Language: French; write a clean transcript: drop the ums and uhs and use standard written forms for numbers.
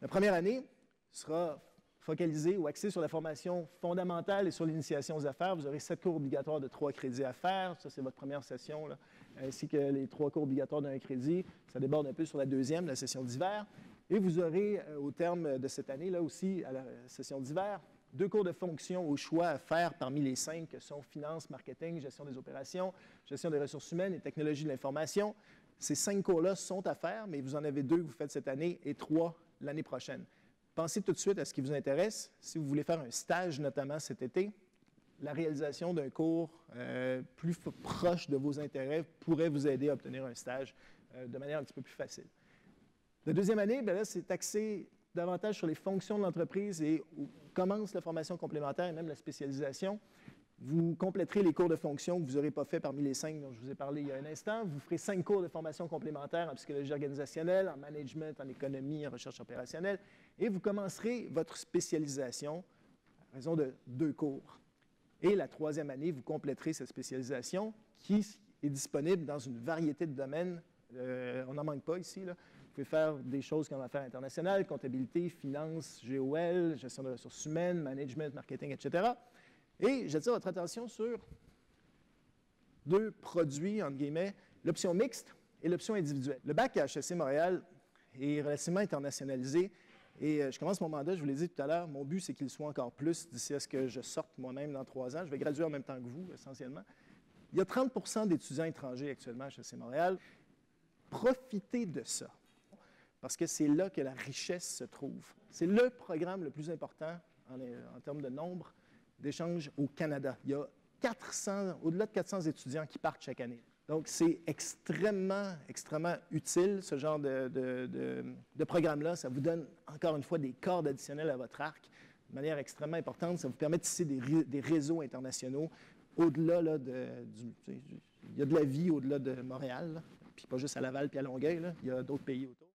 La première année sera focalisée ou axée sur la formation fondamentale et sur l'initiation aux affaires. Vous aurez 7 cours obligatoires de 3 crédits à faire. Ça, c'est votre première session, là, ainsi que les 3 cours obligatoires d'un crédit. Ça déborde un peu sur la deuxième, la session d'hiver. Et vous aurez, au terme de cette année, là aussi, à la session d'hiver, 2 cours de fonction au choix à faire parmi les 5 que sont finance, marketing, gestion des opérations, gestion des ressources humaines et technologie de l'information. Ces 5 cours-là sont à faire, mais vous en avez 2 que vous faites cette année et 3 l'année prochaine. Pensez tout de suite à ce qui vous intéresse. Si vous voulez faire un stage, notamment cet été, la réalisation d'un cours plus proche de vos intérêts pourrait vous aider à obtenir un stage de manière un petit peu plus facile. La deuxième année, bien là, c'est axé davantage sur les fonctions de l'entreprise et où commence la formation complémentaire et même la spécialisation. Vous compléterez les cours de fonction que vous n'aurez pas fait parmi les 5 dont je vous ai parlé il y a un instant. Vous ferez 5 cours de formation complémentaire en psychologie organisationnelle, en management, en économie, en recherche opérationnelle. Et vous commencerez votre spécialisation à raison de 2 cours. Et la troisième année, vous compléterez cette spécialisation qui est disponible dans une variété de domaines. On n'en manque pas ici, là. Vous pouvez faire des choses comme affaires internationales, comptabilité, finance, GOL, gestion de ressources humaines, management, marketing, etc. Et j'attire votre attention sur 2 produits, entre guillemets, l'option mixte et l'option individuelle. Le bac à HEC Montréal est relativement internationalisé et je commence mon mandat, je vous l'ai dit tout à l'heure, mon but c'est qu'il soit encore plus d'ici à ce que je sorte moi-même dans 3 ans. Je vais graduer en même temps que vous, essentiellement. Il y a 30 d'étudiants étrangers actuellement à HEC Montréal. Profitez de ça, parce que c'est là que la richesse se trouve. C'est le programme le plus important en termes de nombre d'échanges au Canada. Il y a au-delà de 400 étudiants qui partent chaque année. Donc, c'est extrêmement, extrêmement utile, ce genre de programme-là. Ça vous donne, encore une fois, des cordes additionnelles à votre arc de manière extrêmement importante. Ça vous permet de tisser des réseaux internationaux au-delà, là, il y a de la vie au-delà de Montréal, là, puis pas juste à Laval puis à Longueuil, là, il y a d'autres pays autour.